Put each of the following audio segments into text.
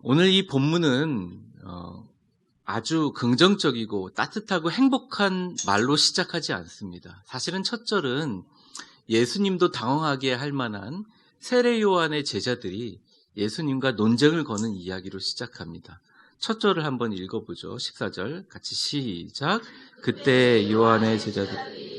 오늘 이 본문은 아주 긍정적이고 따뜻하고 행복한 말로 시작하지 않습니다. 사실은 첫 절은 예수님도 당황하게 할 만한 세례 요한의 제자들이 예수님과 논쟁을 거는 이야기로 시작합니다. 첫 절을 한번 읽어보죠. 14절 같이 시작. 그때 요한의 제자들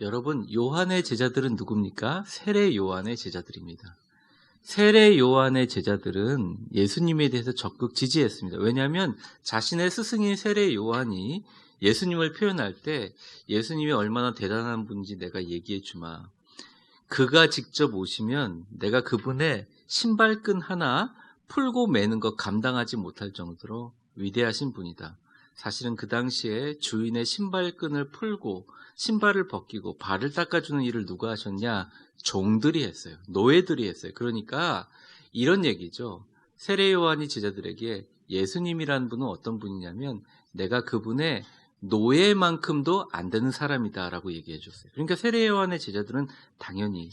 여러분, 요한의 제자들은 누굽니까? 세례 요한의 제자들입니다. 세례 요한의 제자들은 예수님에 대해서 적극 지지했습니다. 왜냐하면 자신의 스승인 세례 요한이 예수님을 표현할 때 예수님이 얼마나 대단한 분인지 내가 얘기해 주마. 그가 직접 오시면 내가 그분의 신발끈 하나 풀고 매는 것 감당하지 못할 정도로 위대하신 분이다. 사실은 그 당시에 주인의 신발끈을 풀고 신발을 벗기고 발을 닦아주는 일을 누가 하셨냐? 종들이 했어요. 노예들이 했어요. 그러니까 이런 얘기죠. 세례 요한이 제자들에게 예수님이라는 분은 어떤 분이냐면 내가 그분의 노예만큼도 안 되는 사람이다라고 얘기해 줬어요. 그러니까 세례 요한의 제자들은 당연히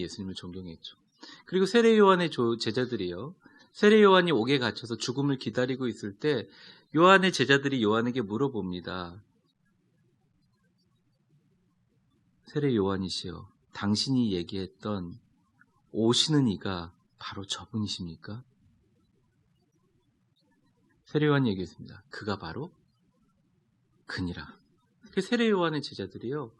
예수님을 존경했죠. 그리고 세례 요한의 제자들이요. 세례 요한이 옥에 갇혀서 죽음을 기다리고 있을 때 요한의 제자들이 요한에게 물어봅니다. 세례 요한이시여, 당신이 얘기했던 오시는 이가 바로 저분이십니까? 세례 요한이 얘기했습니다. 그가 바로 그니라. 그 세례 요한의 제자들이요,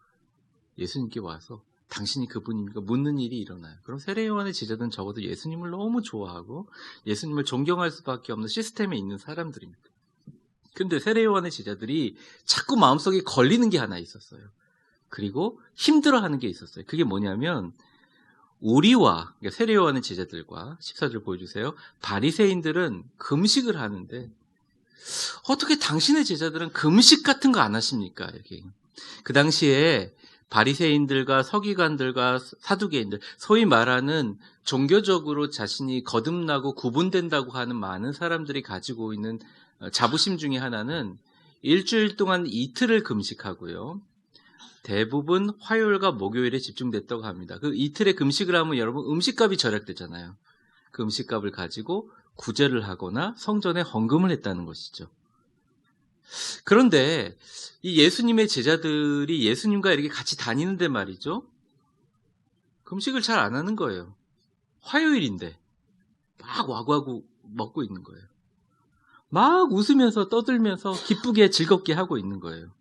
예수님께 와서 당신이 그분입니까? 묻는 일이 일어나요. 그럼 세례 요한의 제자들은 적어도 예수님을 너무 좋아하고 예수님을 존경할 수밖에 없는 시스템에 있는 사람들입니다. 근데 세례 요한의 제자들이 자꾸 마음속에 걸리는 게 하나 있었어요. 그리고 힘들어하는 게 있었어요. 그게 뭐냐면 우리와, 그러니까 세례 요한의 제자들과 14절 보여주세요. 바리새인들은 금식을 하는데 어떻게 당신의 제자들은 금식 같은 거 안 하십니까? 여기. 그 당시에 바리새인들과 서기관들과 사두개인들, 소위 말하는 종교적으로 자신이 거듭나고 구분된다고 하는 많은 사람들이 가지고 있는 자부심 중에 하나는 일주일 동안 이틀을 금식하고요. 대부분 화요일과 목요일에 집중됐다고 합니다. 그 이틀의 금식을 하면 여러분 음식값이 절약되잖아요. 그 음식값을 가지고 구제를 하거나 성전에 헌금을 했다는 것이죠. 그런데 이 예수님의 제자들이 예수님과 이렇게 같이 다니는데 말이죠. 금식을 잘 안 하는 거예요. 화요일인데 막 와구와구 먹고 있는 거예요. 막 웃으면서 떠들면서 기쁘게 즐겁게 하고 있는 거예요.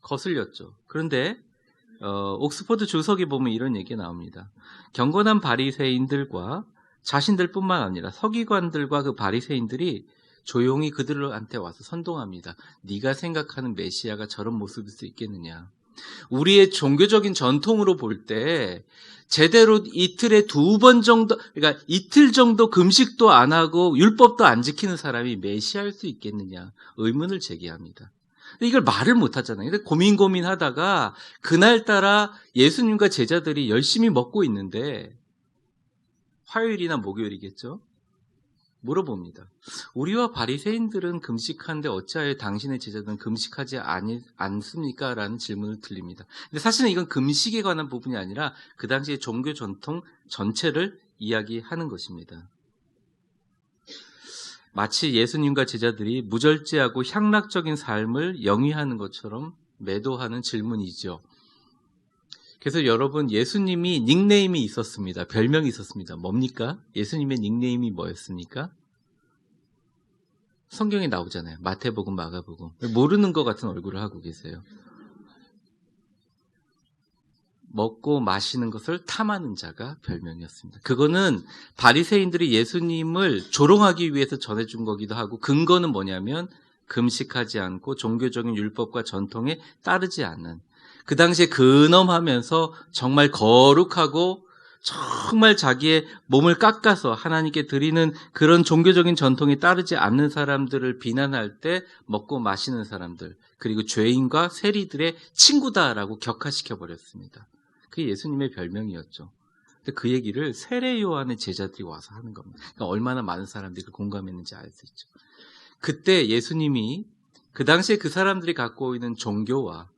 거슬렸죠. 그런데 옥스퍼드 주석에 보면 이런 얘기가 나옵니다. 경건한 바리새인들과 자신들뿐만 아니라 서기관들과 그 바리새인들이 조용히 그들한테 와서 선동합니다. 네가 생각하는 메시아가 저런 모습일 수 있겠느냐. 우리의 종교적인 전통으로 볼 때 제대로 이틀에 2번 정도, 그러니까 이틀 정도 금식도 안 하고 율법도 안 지키는 사람이 메시아일 수 있겠느냐 의문을 제기합니다. 이걸 말을 못 하잖아요. 근데 고민하다가 그날따라 예수님과 제자들이 열심히 먹고 있는데 화요일이나 목요일이겠죠? 물어봅니다. 우리와 바리새인들은 금식하는데 어찌하여 당신의 제자들은 금식하지 않습니까? 라는 질문을 드립니다. 근데 사실은 이건 금식에 관한 부분이 아니라 그 당시의 종교 전통 전체를 이야기하는 것입니다. 마치 예수님과 제자들이 무절제하고 향락적인 삶을 영위하는 것처럼 매도하는 질문이죠. 그래서 여러분, 예수님이 닉네임이 있었습니다. 별명이 있었습니다. 뭡니까? 예수님의 닉네임이 뭐였습니까? 성경에 나오잖아요. 마태복음, 마가복음. 모르는 것 같은 얼굴을 하고 계세요. 먹고 마시는 것을 탐하는 자가 별명이었습니다. 그거는 바리새인들이 예수님을 조롱하기 위해서 전해준 거기도 하고, 근거는 뭐냐면 금식하지 않고 종교적인 율법과 전통에 따르지 않는, 그 당시에 근엄하면서 정말 거룩하고 정말 자기의 몸을 깎아서 하나님께 드리는 그런 종교적인 전통에 따르지 않는 사람들을 비난할 때 먹고 마시는 사람들, 그리고 죄인과 세리들의 친구다라고 격화시켜버렸습니다. 그게 예수님의 별명이었죠. 근데 그 얘기를 세례 요한의 제자들이 와서 하는 겁니다. 그러니까 얼마나 많은 사람들이 공감했는지 알 수 있죠. 그때 예수님이 그 당시에 그 사람들이 갖고 있는 종교와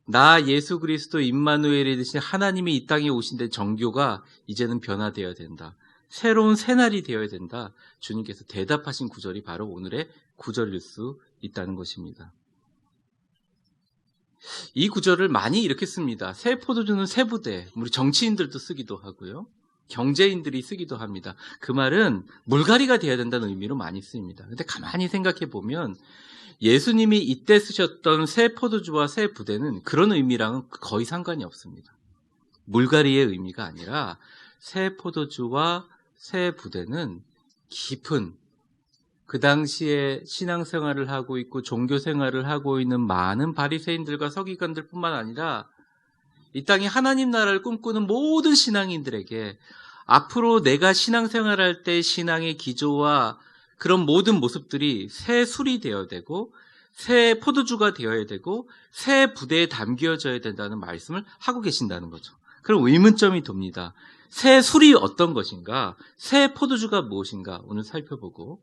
나 예수 그리스도 임마누엘이 되신 하나님이 이 땅에 오신 데 정교가 이제는 변화되어야 된다. 새로운 새날이 되어야 된다. 주님께서 대답하신 구절이 바로 오늘의 구절일 수 있다는 것입니다. 이 구절을 많이 이렇게 씁니다. 새 포도주는 새 부대. 우리 정치인들도 쓰기도 하고요. 경제인들이 쓰기도 합니다. 그 말은 물갈이가 되어야 된다는 의미로 많이 쓰입니다. 근데 가만히 생각해 보면 예수님이 이때 쓰셨던 새 포도주와 새 부대는 그런 의미랑은 거의 상관이 없습니다. 물갈이의 의미가 아니라 새 포도주와 새 부대는 깊은, 그 당시에 신앙생활을 하고 있고 종교생활을 하고 있는 많은 바리새인들과 서기관들 뿐만 아니라 이 땅에 하나님 나라를 꿈꾸는 모든 신앙인들에게 앞으로 내가 신앙생활할 때 신앙의 기조와 그런 모든 모습들이 새 술이 되어야 되고 새 포도주가 되어야 되고 새 부대에 담겨져야 된다는 말씀을 하고 계신다는 거죠. 그럼 의문점이 돕니다. 새 술이 어떤 것인가? 새 포도주가 무엇인가? 오늘 살펴보고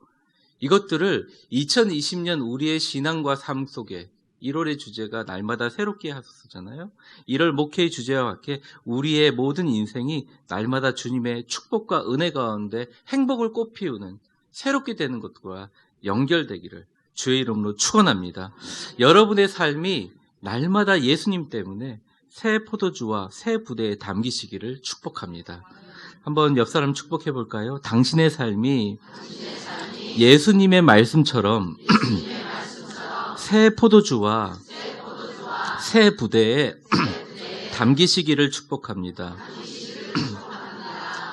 이것들을 2020년 우리의 신앙과 삶 속에 1월의 주제가 날마다 새롭게 하소서잖아요. 1월 목회의 주제와 같게 우리의 모든 인생이 날마다 주님의 축복과 은혜 가운데 행복을 꽃피우는 새롭게 되는 것과 연결되기를 주의 이름으로 축원합니다. 여러분의 삶이 날마다 예수님 때문에 새 포도주와 새 부대에 담기시기를 축복합니다. 한번 옆 사람 축복해 볼까요? 당신의 삶이 예수님의 말씀처럼 새 포도주와 새 부대에 담기시기를 축복합니다.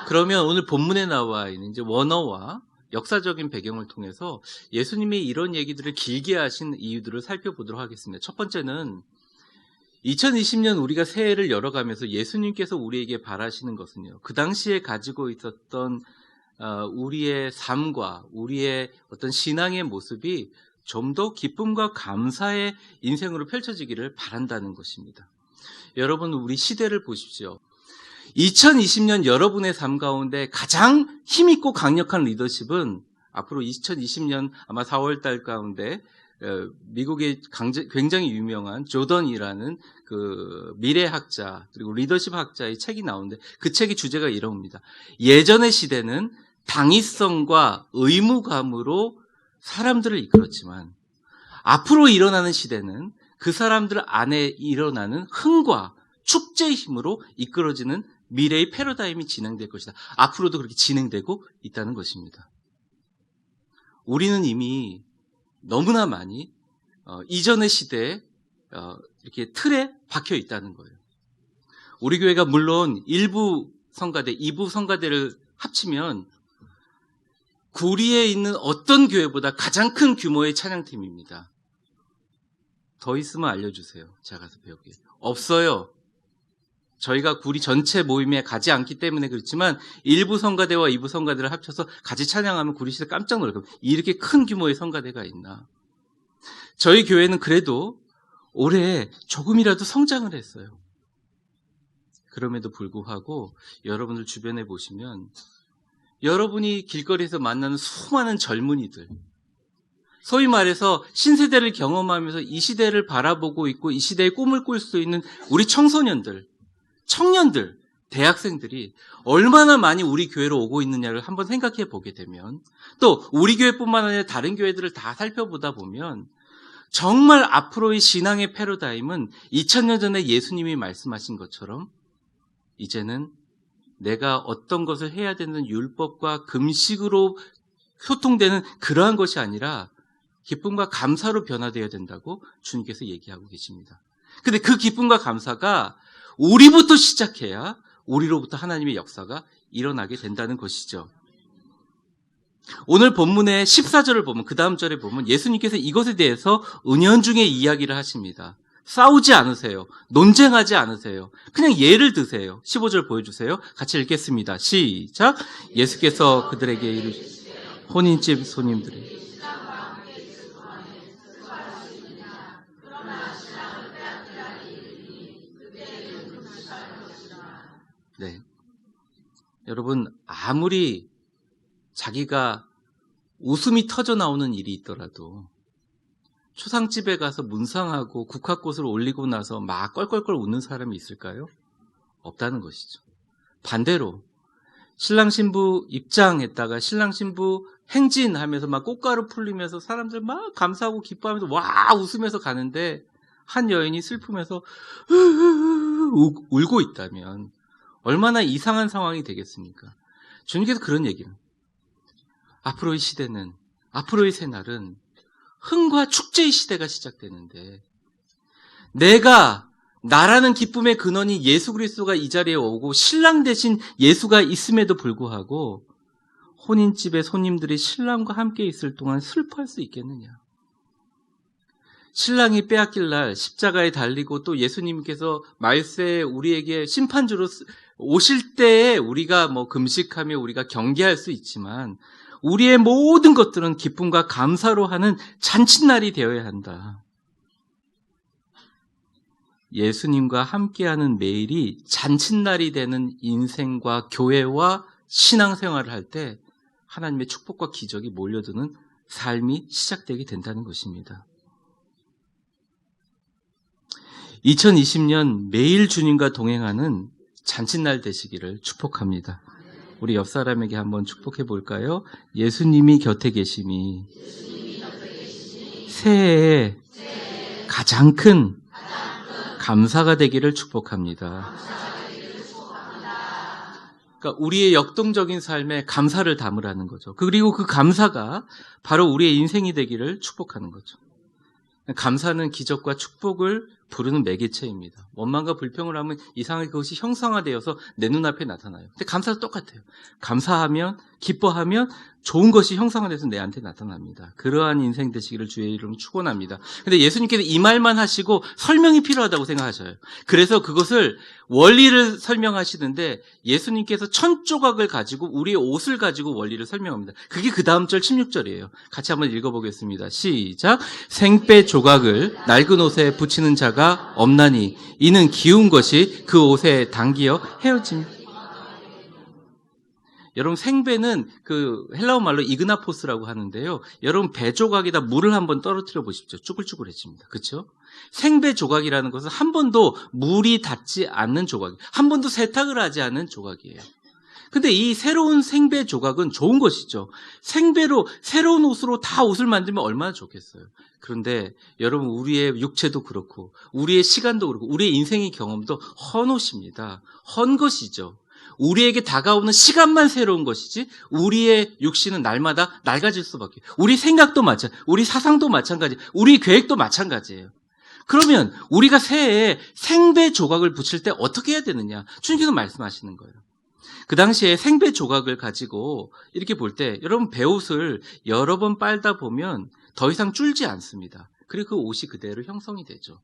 그러면 오늘 본문에 나와 있는 이제 원어와 역사적인 배경을 통해서 예수님이 이런 얘기들을 길게 하신 이유들을 살펴보도록 하겠습니다. 첫 번째는 2020년 우리가 새해를 열어가면서 예수님께서 우리에게 바라시는 것은요, 그 당시에 가지고 있었던 우리의 삶과 우리의 어떤 신앙의 모습이 좀 더 기쁨과 감사의 인생으로 펼쳐지기를 바란다는 것입니다. 여러분, 우리 시대를 보십시오. 2020년 여러분의 삶 가운데 가장 힘있고 강력한 리더십은 앞으로 2020년 아마 4월 달 가운데 미국의 굉장히 유명한 조던이라는 그 미래학자 그리고 리더십 학자의 책이 나오는데 그 책의 주제가 이럽니다. 예전의 시대는 당위성과 의무감으로 사람들을 이끌었지만 앞으로 일어나는 시대는 그 사람들 안에 일어나는 흥과 축제의 힘으로 이끌어지는 미래의 패러다임이 진행될 것이다. 앞으로도 그렇게 진행되고 있다는 것입니다. 우리는 이미 너무나 많이 이전의 시대에 이렇게 틀에 박혀 있다는 거예요. 우리 교회가 물론 일부 성가대, 2부 성가대를 합치면 구리에 있는 어떤 교회보다 가장 큰 규모의 찬양팀입니다. 더 있으면 알려주세요. 제가 가서 배울게요. 없어요. 저희가 구리 전체 모임에 가지 않기 때문에 그렇지만 일부 성가대와 2부 성가대를 합쳐서 같이 찬양하면 구리시대 깜짝 놀랄 겁니다. 이렇게 큰 규모의 성가대가 있나. 저희 교회는 그래도 올해 조금이라도 성장을 했어요. 그럼에도 불구하고 여러분들 주변에 보시면 여러분이 길거리에서 만나는 수많은 젊은이들, 소위 말해서 신세대를 경험하면서 이 시대를 바라보고 있고 이 시대의 꿈을 꿀 수 있는 우리 청소년들, 청년들, 대학생들이 얼마나 많이 우리 교회로 오고 있느냐를 한번 생각해 보게 되면 또 우리 교회뿐만 아니라 다른 교회들을 다 살펴보다 보면 정말 앞으로의 신앙의 패러다임은 2000년 전에 예수님이 말씀하신 것처럼 이제는 내가 어떤 것을 해야 되는 율법과 금식으로 소통되는 그러한 것이 아니라 기쁨과 감사로 변화되어야 된다고 주님께서 얘기하고 계십니다. 근데 그 기쁨과 감사가 우리부터 시작해야 우리로부터 하나님의 역사가 일어나게 된다는 것이죠. 오늘 본문의 14절을 보면 그 다음 절에 보면 예수님께서 이것에 대해서 은연중에 이야기를 하십니다. 싸우지 않으세요. 논쟁하지 않으세요. 그냥 예를 드세요. 15절 보여주세요. 같이 읽겠습니다. 시작. 예수께서 그들에게 이르시되 혼인집 손님들이 네. 여러분, 아무리 자기가 웃음이 터져 나오는 일이 있더라도 초상집에 가서 문상하고 국화꽃을 올리고 나서 막 껄껄껄 웃는 사람이 있을까요? 없다는 것이죠. 반대로 신랑 신부 입장했다가 신랑 신부 행진하면서 막 꽃가루 풀리면서 사람들 막 감사하고 기뻐하면서 와 웃으면서 가는데 한 여인이 슬프면서 울고 있다면 얼마나 이상한 상황이 되겠습니까? 주님께서 그런 얘기를, 앞으로의 시대는, 앞으로의 새날은 흥과 축제의 시대가 시작되는데, 내가 나라는 기쁨의 근원이 예수 그리스도가 이 자리에 오고 신랑 대신 예수가 있음에도 불구하고 혼인집에 손님들이 신랑과 함께 있을 동안 슬퍼할 수 있겠느냐? 신랑이 빼앗길 날 십자가에 달리고 또 예수님께서 말세에 우리에게 심판주로 오실 때에 우리가 금식하며 우리가 경계할 수 있지만 우리의 모든 것들은 기쁨과 감사로 하는 잔칫날이 되어야 한다. 예수님과 함께하는 매일이 잔칫날이 되는 인생과 교회와 신앙생활을 할 때 하나님의 축복과 기적이 몰려드는 삶이 시작되게 된다는 것입니다. 2020년 매일 주님과 동행하는 잔칫날 되시기를 축복합니다. 우리 옆 사람에게 한번 축복해 볼까요? 예수님이 곁에 계심이 새해에 가장 큰 감사가 되기를 축복합니다. 그러니까 우리의 역동적인 삶에 감사를 담으라는 거죠. 그리고 그 감사가 바로 우리의 인생이 되기를 축복하는 거죠. 감사는 기적과 축복을 부르는 매개체입니다. 원망과 불평을 하면 이상하게 그것이 형상화되어서 내 눈앞에 나타나요. 근데 감사도 똑같아요. 감사하면, 기뻐하면 좋은 것이 형상화돼서 내한테 나타납니다. 그러한 인생 되시기를 주의 이름으로 축원합니다. 근데 예수님께서 이 말만 하시고 설명이 필요하다고 생각하셔요. 그래서 그것을 원리를 설명하시는데 예수님께서 1000조각을 가지고 우리의 옷을 가지고 원리를 설명합니다. 그게 그 다음 절 16절이에요. 같이 한번 읽어보겠습니다. 시작. 생배 조각을 낡은 옷에 붙이는 자가 없나니 이는 기운 것이 그 옷에 당기어 헤어짐. 여러분 생배는 그 헬라어 말로 이그나포스라고 하는데요. 여러분 배 조각에다 물을 한번 떨어뜨려 보십시오. 쭈글쭈글해집니다. 그렇죠? 생배 조각이라는 것은 한 번도 물이 닿지 않는 조각, 한 번도 세탁을 하지 않은 조각이에요. 근데 이 새로운 생배 조각은 좋은 것이죠. 생배로 새로운 옷으로 다 옷을 만들면 얼마나 좋겠어요. 그런데 여러분 우리의 육체도 그렇고 우리의 시간도 그렇고 우리의 인생의 경험도 헌 옷입니다. 헌 것이죠. 우리에게 다가오는 시간만 새로운 것이지 우리의 육신은 날마다 낡아질 수밖에. 우리 생각도 마찬가지, 우리 사상도 마찬가지, 우리 계획도 마찬가지예요. 그러면 우리가 새해에 생배 조각을 붙일 때 어떻게 해야 되느냐? 주님께서 말씀하시는 거예요. 그 당시에 생배 조각을 가지고 이렇게 볼 때 여러분 배옷을 여러 번 빨다 보면 더 이상 줄지 않습니다. 그리고 그 옷이 그대로 형성이 되죠.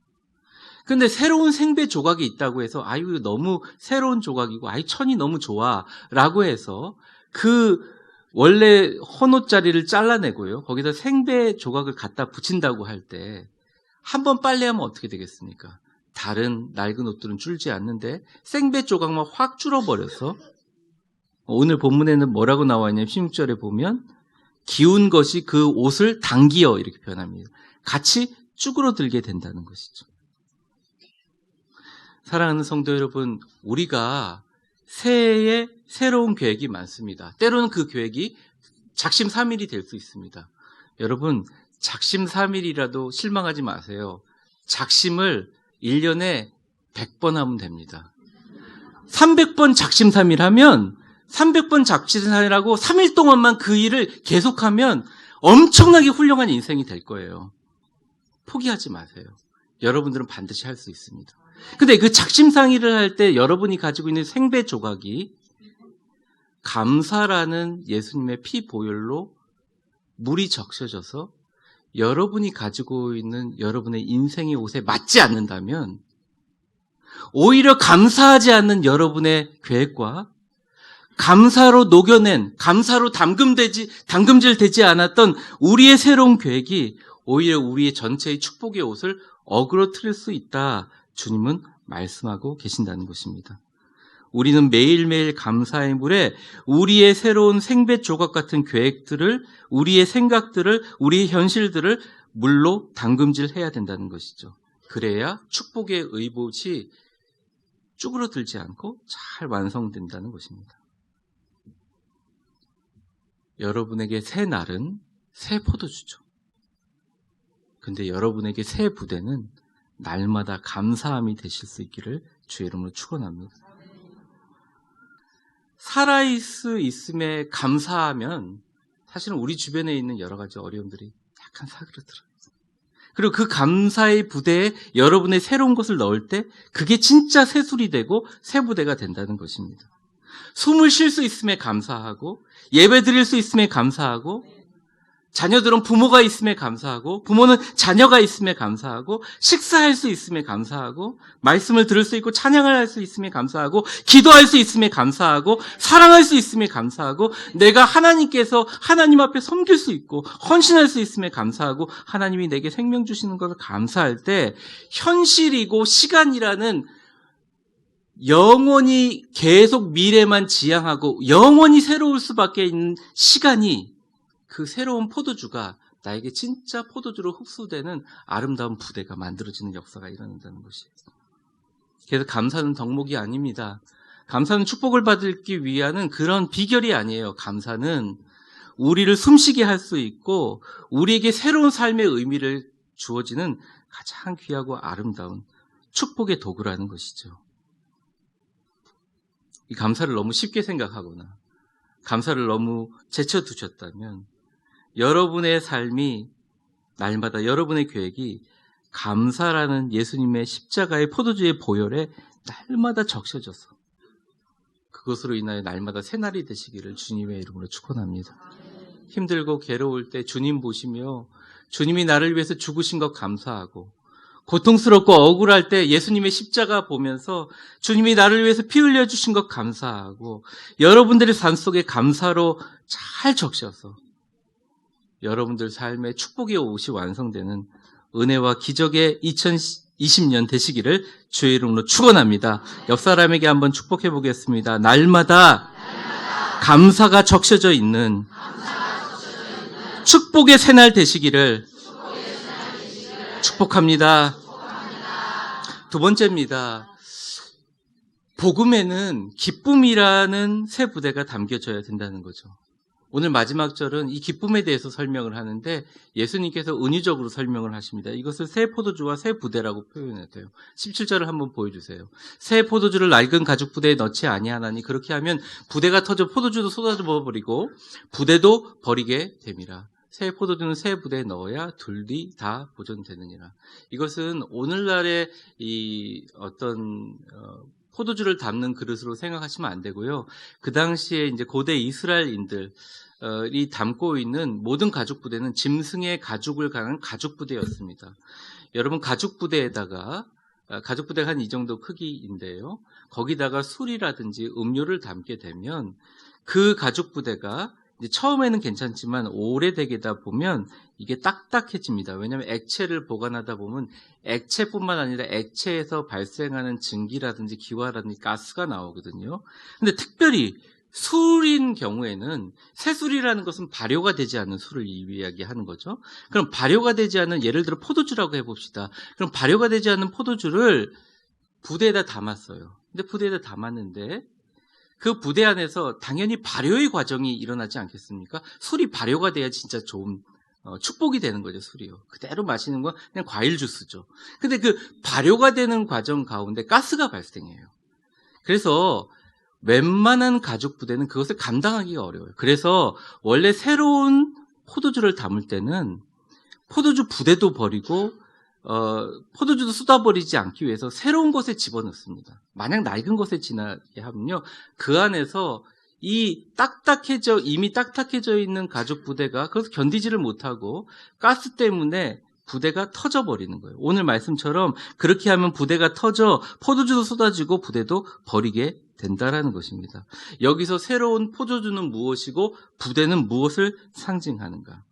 근데 새로운 생배 조각이 있다고 해서 아유 너무 새로운 조각이고 아이 천이 너무 좋아 라고 해서 그 원래 헌옷자리를 잘라내고요. 거기다 생배 조각을 갖다 붙인다고 할 때 한 번 빨래하면 어떻게 되겠습니까? 다른 낡은 옷들은 줄지 않는데 생배 조각만 확 줄어버려서 오늘 본문에는 뭐라고 나와 있냐면 16절에 보면 기운 것이 그 옷을 당기어 이렇게 표현합니다. 같이 쭈그러들게 된다는 것이죠. 사랑하는 성도 여러분, 우리가 새해에 새로운 계획이 많습니다. 때로는 그 계획이 작심삼일이 될 수 있습니다. 여러분, 작심삼일이라도 실망하지 마세요. 작심을 1년에 100번 하면 됩니다. 300번 작심삼일 하면 300번 작심삼일하고 3일 동안만 그 일을 계속하면 엄청나게 훌륭한 인생이 될 거예요. 포기하지 마세요. 여러분들은 반드시 할 수 있습니다. 근데 그 작심삼일을 할 때 여러분이 가지고 있는 생배 조각이 감사라는 예수님의 피 보혈로 물이 적셔져서 여러분이 가지고 있는 여러분의 인생의 옷에 맞지 않는다면 오히려 감사하지 않는 여러분의 계획과 감사로 녹여낸, 감사로 담금질되지 않았던 우리의 새로운 계획이 오히려 우리의 전체의 축복의 옷을 어그러뜨릴 수 있다. 주님은 말씀하고 계신다는 것입니다. 우리는 매일매일 감사의 물에 우리의 새로운 생배 조각 같은 계획들을, 우리의 생각들을, 우리의 현실들을 물로 담금질해야 된다는 것이죠. 그래야 축복의 의봇이 쭈그러들지 않고 잘 완성된다는 것입니다. 여러분에게 새 날은 새 포도주죠. 근데 여러분에게 새 부대는 날마다 감사함이 되실 수 있기를 주의 이름으로 축원합니다. 살아있을 수 있음에 감사하면 사실은 우리 주변에 있는 여러 가지 어려움들이 약간 사그러들어요. 그리고 그 감사의 부대에 여러분의 새로운 것을 넣을 때 그게 진짜 새술이 되고 새 부대가 된다는 것입니다. 숨을 쉴 수 있음에 감사하고, 예배 드릴 수 있음에 감사하고, 자녀들은 부모가 있음에 감사하고, 부모는 자녀가 있음에 감사하고, 식사할 수 있음에 감사하고, 말씀을 들을 수 있고 찬양을 할 수 있음에 감사하고, 기도할 수 있음에 감사하고, 사랑할 수 있음에 감사하고, 내가 하나님께서 하나님 앞에 섬길 수 있고 헌신할 수 있음에 감사하고, 하나님이 내게 생명 주시는 것을 감사할 때 현실이고 시간이라는 영원히 계속 미래만 지향하고 영원히 새로울 수밖에 있는 시간이, 그 새로운 포도주가 나에게 진짜 포도주로 흡수되는 아름다운 부대가 만들어지는 역사가 일어난다는 것이에요. 그래서 감사는 덕목이 아닙니다. 감사는 축복을 받기 위한 그런 비결이 아니에요. 감사는 우리를 숨쉬게 할 수 있고 우리에게 새로운 삶의 의미를 주어지는 가장 귀하고 아름다운 축복의 도구라는 것이죠. 이 감사를 너무 쉽게 생각하거나 감사를 너무 제쳐두셨다면 여러분의 삶이, 날마다 여러분의 계획이 감사라는 예수님의 십자가의 포도주의 보혈에 날마다 적셔져서 그것으로 인하여 날마다 새날이 되시기를 주님의 이름으로 축원합니다. 힘들고 괴로울 때 주님 보시며 주님이 나를 위해서 죽으신 것 감사하고, 고통스럽고 억울할 때 예수님의 십자가 보면서 주님이 나를 위해서 피 흘려주신 것 감사하고, 여러분들의 삶 속에 감사로 잘 적셔서 여러분들 삶의 축복의 옷이 완성되는 은혜와 기적의 2020년 되시기를 주의 이름으로 축원합니다. 옆 사람에게 한번 축복해 보겠습니다. 날마다 감사가 적셔져 있는 축복의 새날 되시기를 축복합니다. 두 번째입니다. 복음에는 기쁨이라는 새 부대가 담겨져야 된다는 거죠. 오늘 마지막 절은 이 기쁨에 대해서 설명을 하는데 예수님께서 은유적으로 설명을 하십니다. 이것을 새 포도주와 새 부대라고 표현해야 돼요. 17절을 한번 보여주세요. 새 포도주를 낡은 가죽 부대에 넣지 아니하나니 그렇게 하면 부대가 터져 포도주도 쏟아져 버리고 부대도 버리게 됨이라. 새 포도주는 새 부대에 넣어야 둘이 다 보존되느니라. 이것은 오늘날의 이 어떤 포도주를 담는 그릇으로 생각하시면 안 되고요. 그 당시에 이제 고대 이스라엘인들이 담고 있는 모든 가죽 부대는 짐승의 가죽을 가는 가죽 부대였습니다. 여러분 가죽 부대에다가 가죽 부대가 한 이 정도 크기인데요. 거기다가 술이라든지 음료를 담게 되면 그 가죽 부대가 이제 처음에는 괜찮지만 오래되다 보면 이게 딱딱해집니다. 왜냐하면 액체를 보관하다 보면 액체뿐만 아니라 액체에서 발생하는 증기라든지 기화라든지 가스가 나오거든요. 근데 특별히 술인 경우에는 새술이라는 것은 발효가 되지 않는 술을 이야기하는 거죠. 그럼 발효가 되지 않는, 예를 들어 포도주라고 해봅시다. 그럼 발효가 되지 않는 포도주를 부대에다 담았어요. 근데 부대에다 담았는데 그 부대 안에서 당연히 발효의 과정이 일어나지 않겠습니까? 술이 발효가 돼야 진짜 좋은 축복이 되는 거죠. 술이요. 그대로 마시는 건 그냥 과일 주스죠. 근데 그 발효가 되는 과정 가운데 가스가 발생해요. 그래서 웬만한 가죽 부대는 그것을 감당하기가 어려워요. 그래서 원래 새로운 포도주를 담을 때는 포도주 부대도 버리고 포도주도 쏟아버리지 않기 위해서 새로운 것에 집어넣습니다. 만약 낡은 것에 지나게 하면요, 그 안에서 이미 딱딱해져 있는 가죽 부대가 그것을 견디지를 못하고 가스 때문에 부대가 터져버리는 거예요. 오늘 말씀처럼 그렇게 하면 부대가 터져 포도주도 쏟아지고 부대도 버리게 된다라는 것입니다. 여기서 새로운 포도주는 무엇이고 부대는 무엇을 상징하는가?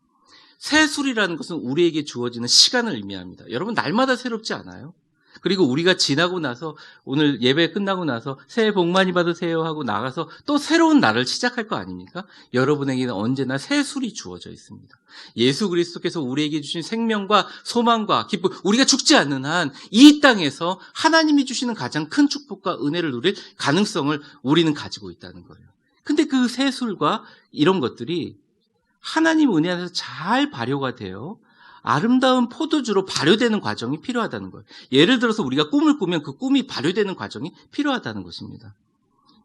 새 술이라는 것은 우리에게 주어지는 시간을 의미합니다. 여러분, 날마다 새롭지 않아요? 그리고 우리가 지나고 나서 오늘 예배 끝나고 나서 새해 복 많이 받으세요 하고 나가서 또 새로운 날을 시작할 거 아닙니까? 여러분에게는 언제나 새 술이 주어져 있습니다. 예수 그리스도께서 우리에게 주신 생명과 소망과 기쁨, 우리가 죽지 않는 한 이 땅에서 하나님이 주시는 가장 큰 축복과 은혜를 누릴 가능성을 우리는 가지고 있다는 거예요. 근데 그 새 술과 이런 것들이 하나님 은혜 안에서 잘 발효가 돼요. 아름다운 포도주로 발효되는 과정이 필요하다는 거예요. 예를 들어서 우리가 꿈을 꾸면 그 꿈이 발효되는 과정이 필요하다는 것입니다.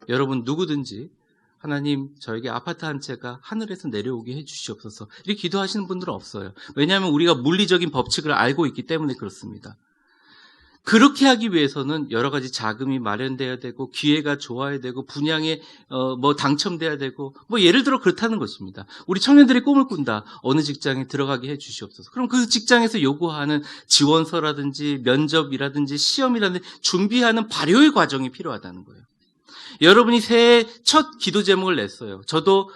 여러분 누구든지 하나님 저에게 아파트 한 채가 하늘에서 내려오게 해주시옵소서 이렇게 기도하시는 분들은 없어요. 왜냐하면 우리가 물리적인 법칙을 알고 있기 때문에 그렇습니다. 그렇게 하기 위해서는 여러 가지 자금이 마련돼야 되고 기회가 좋아야 되고 분양에 당첨돼야 되고 예를 들어 그렇다는 것입니다. 우리 청년들이 꿈을 꾼다. 어느 직장에 들어가게 해 주시옵소서. 그럼 그 직장에서 요구하는 지원서라든지 면접이라든지 시험이라든지 준비하는 발효의 과정이 필요하다는 거예요. 여러분이 새해 첫 기도 제목을 냈어요. 저도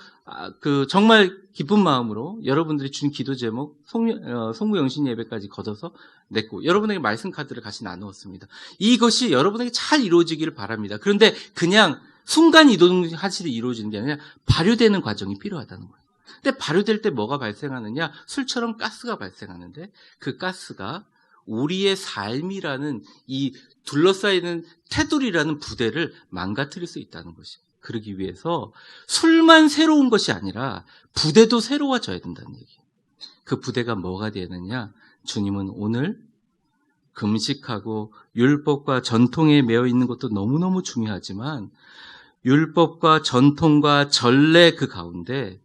정말 기쁜 마음으로 여러분들이 준 기도 제목 송무영신 예배까지 걷어서 냈고 여러분에게 말씀 카드를 같이 나누었습니다. 이것이 여러분에게 잘 이루어지기를 바랍니다. 그런데 그냥 순간 이동하시듯 이루어지는 게 아니라 발효되는 과정이 필요하다는 거예요. 근데 발효될 때 뭐가 발생하느냐? 술처럼 가스가 발생하는데 그 가스가 우리의 삶이라는 이 둘러싸이는 테두리라는 부대를 망가뜨릴 수 있다는 것이에요. 그러기 위해서 술만 새로운 것이 아니라 부대도 새로워져야 된다는 얘기예요. 그 부대가 뭐가 되느냐? 주님은 오늘 금식하고 율법과 전통에 매여 있는 것도 너무너무 중요하지만 율법과 전통과 전례 그 가운데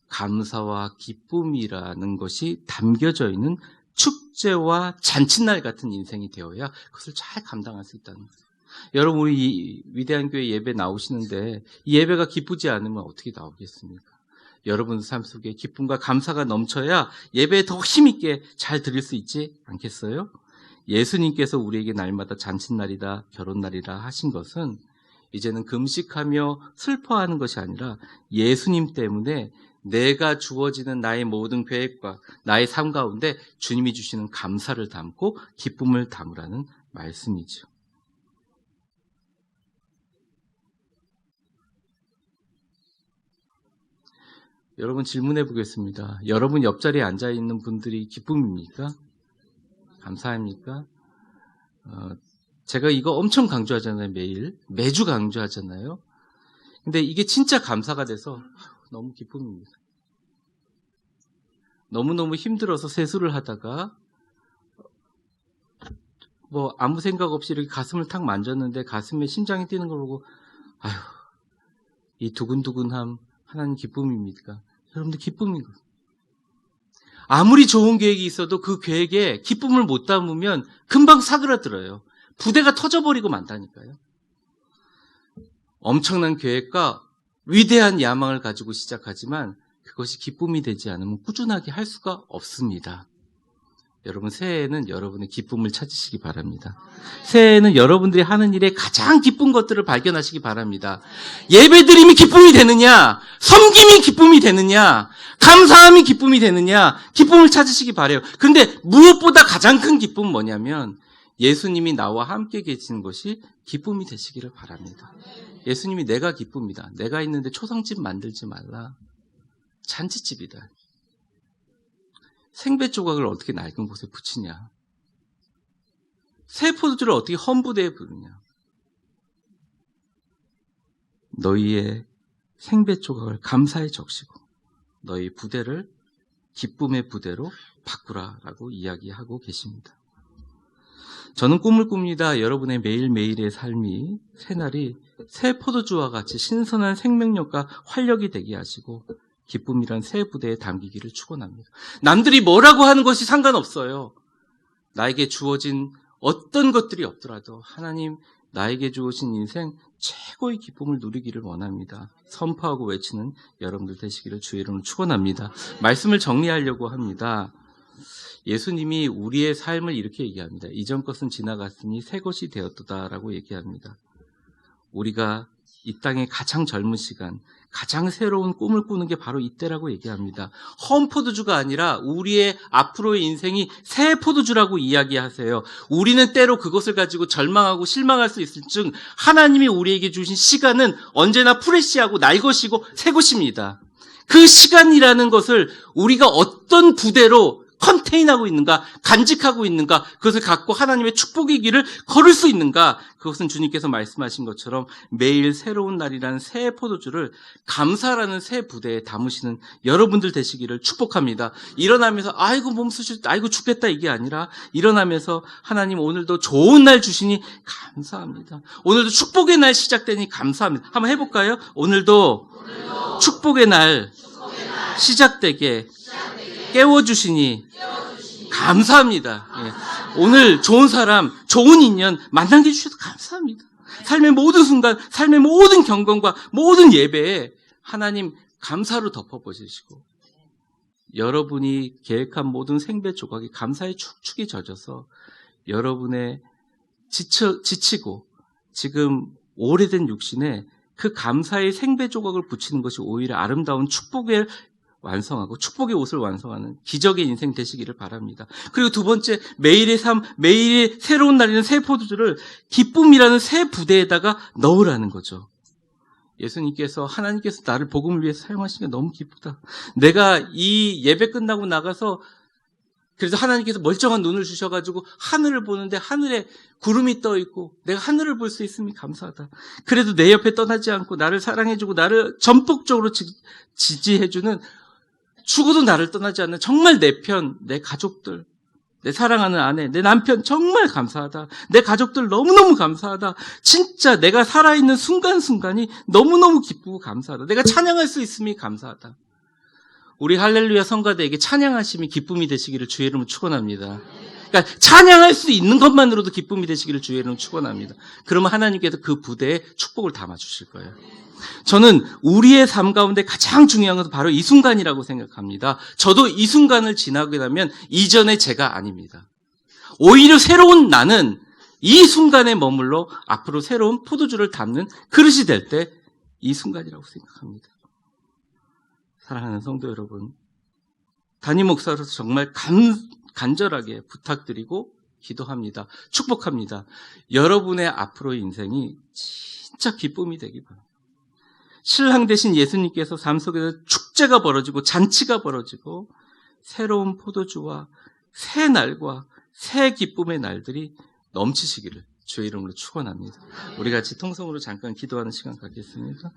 감사와 기쁨이라는 것이 담겨져 있는 축제와 잔칫날 같은 인생이 되어야 그것을 잘 감당할 수 있다는 거예요. 여러분 우리 이 위대한 교회 예배 나오시는데 이 예배가 기쁘지 않으면 어떻게 나오겠습니까? 여러분 삶 속에 기쁨과 감사가 넘쳐야 예배에 더 힘있게 잘 드릴 수 있지 않겠어요? 예수님께서 우리에게 날마다 잔칫날이다 결혼날이다 하신 것은 이제는 금식하며 슬퍼하는 것이 아니라 예수님 때문에 내가 주어지는 나의 모든 계획과 나의 삶 가운데 주님이 주시는 감사를 담고 기쁨을 담으라는 말씀이죠. 여러분 질문해 보겠습니다. 여러분 옆자리에 앉아있는 분들이 기쁨입니까? 감사합니까? 제가 이거 엄청 강조하잖아요. 매주 강조하잖아요. 근데 이게 진짜 감사가 돼서 너무 기쁨입니다. 너무너무 힘들어서 세수를 하다가 아무 생각 없이 이렇게 가슴을 탁 만졌는데 가슴에 심장이 뛰는 걸 보고 이 두근두근함 하나님 기쁨입니까? 여러분들 기쁨인 거예요. 아무리 좋은 계획이 있어도 그 계획에 기쁨을 못 담으면 금방 사그라들어요. 부대가 터져버리고 만다니까요. 엄청난 계획과 위대한 야망을 가지고 시작하지만 그것이 기쁨이 되지 않으면 꾸준하게 할 수가 없습니다. 여러분 새해에는 여러분의 기쁨을 찾으시기 바랍니다. 새해에는 여러분들이 하는 일에 가장 기쁜 것들을 발견하시기 바랍니다. 예배드림이 기쁨이 되느냐? 섬김이 기쁨이 되느냐? 감사함이 기쁨이 되느냐? 기쁨을 찾으시기 바라요. 근데 무엇보다 가장 큰 기쁨은 뭐냐면 예수님이 나와 함께 계시는 것이 기쁨이 되시기를 바랍니다. 예수님이 내가 기쁨이다. 내가 있는데 초상집 만들지 말라. 잔치집이다. 생배 조각을 어떻게 낡은 곳에 붙이냐? 새 포도주를 어떻게 헌부대에 부르냐? 너희의 생배 조각을 감사에 적시고 너희 부대를 기쁨의 부대로 바꾸라라고 이야기하고 계십니다. 저는 꿈을 꿉니다. 여러분의 매일매일의 삶이 새날이 새 포도주와 같이 신선한 생명력과 활력이 되게 하시고 기쁨이란 새 부대에 담기기를 축원합니다. 남들이 뭐라고 하는 것이 상관없어요. 나에게 주어진 어떤 것들이 없더라도 하나님 나에게 주어진 인생 최고의 기쁨을 누리기를 원합니다. 선포하고 외치는 여러분들 되시기를 주의 이름으로 축원합니다. 말씀을 정리하려고 합니다. 예수님이 우리의 삶을 이렇게 얘기합니다. 이전 것은 지나갔으니 새 것이 되었도다라고 얘기합니다. 우리가 이 땅의 가장 젊은 시간, 가장 새로운 꿈을 꾸는 게 바로 이때라고 얘기합니다. 헌 포도주가 아니라 우리의 앞으로의 인생이 새 포도주라고 이야기하세요. 우리는 때로 그것을 가지고 절망하고 실망할 수 있을 즉 하나님이 우리에게 주신 시간은 언제나 프레시하고 날 것이고 새 것입니다. 그 시간이라는 것을 우리가 어떤 부대로 컨테인하고 있는가, 간직하고 있는가, 그것을 갖고 하나님의 축복의 길을 걸을 수 있는가, 그것은 주님께서 말씀하신 것처럼 매일 새로운 날이라는 새 포도주를 감사라는 새 부대에 담으시는 여러분들 되시기를 축복합니다. 일어나면서 아이고 몸 쑤셨다, 아이고 죽겠다 이게 아니라 일어나면서 하나님 오늘도 좋은 날 주시니 감사합니다. 오늘도 축복의 날 시작되니 감사합니다. 한번 해볼까요? 오늘도 축복의 날 시작되게 깨워주시니 감사합니다. 예. 오늘 좋은 사람, 좋은 인연 만나게 해주셔서 감사합니다. 삶의 모든 순간, 삶의 모든 경건과 모든 예배에 하나님 감사로 덮어보시고 여러분이 계획한 모든 생배 조각이 감사의 축축이 젖어서 여러분의 지치고 지금 오래된 육신에 그 감사의 생배 조각을 붙이는 것이 오히려 아름다운 축복의 완성하고 축복의 옷을 완성하는 기적의 인생 되시기를 바랍니다. 그리고 두 번째, 매일의 삶, 매일의 새로운 날이는 새 포도주를 기쁨이라는 새 부대에다가 넣으라는 거죠. 예수님께서 하나님께서 나를 복음을 위해서 사용하신 게 너무 기쁘다. 내가 이 예배 끝나고 나가서 그래서 하나님께서 멀쩡한 눈을 주셔가지고 하늘을 보는데 하늘에 구름이 떠 있고 내가 하늘을 볼 수 있으니 감사하다. 그래도 내 옆에 떠나지 않고 나를 사랑해주고 나를 전폭적으로 지지해주는 죽어도 나를 떠나지 않는 정말 내 편, 내 가족들, 내 사랑하는 아내, 내 남편 정말 감사하다. 내 가족들 너무너무 감사하다. 진짜 내가 살아있는 순간순간이 너무너무 기쁘고 감사하다. 내가 찬양할 수 있음이 감사하다. 우리 할렐루야 성가대에게 찬양하심이 기쁨이 되시기를 주의 이름으로 축원합니다. 그러니까 찬양할 수 있는 것만으로도 기쁨이 되시기를 주의 이름으로 축원합니다. 그러면 하나님께서 그 부대에 축복을 담아 주실 거예요. 저는 우리의 삶 가운데 가장 중요한 것은 바로 이 순간이라고 생각합니다. 저도 이 순간을 지나게 되면 이전의 제가 아닙니다. 오히려 새로운 나는 이 순간에 머물러 앞으로 새로운 포도주를 담는 그릇이 될 때 이 순간이라고 생각합니다. 사랑하는 성도 여러분, 담임 목사로서 정말 간절하게 부탁드리고 기도합니다. 축복합니다. 여러분의 앞으로의 인생이 진짜 기쁨이 되기 바랍니다. 신랑 되신 예수님께서 삶 속에서 축제가 벌어지고 잔치가 벌어지고 새로운 포도주와 새 날과 새 기쁨의 날들이 넘치시기를 주의 이름으로 축원합니다. 우리 같이 통성으로 잠깐 기도하는 시간 갖겠습니다.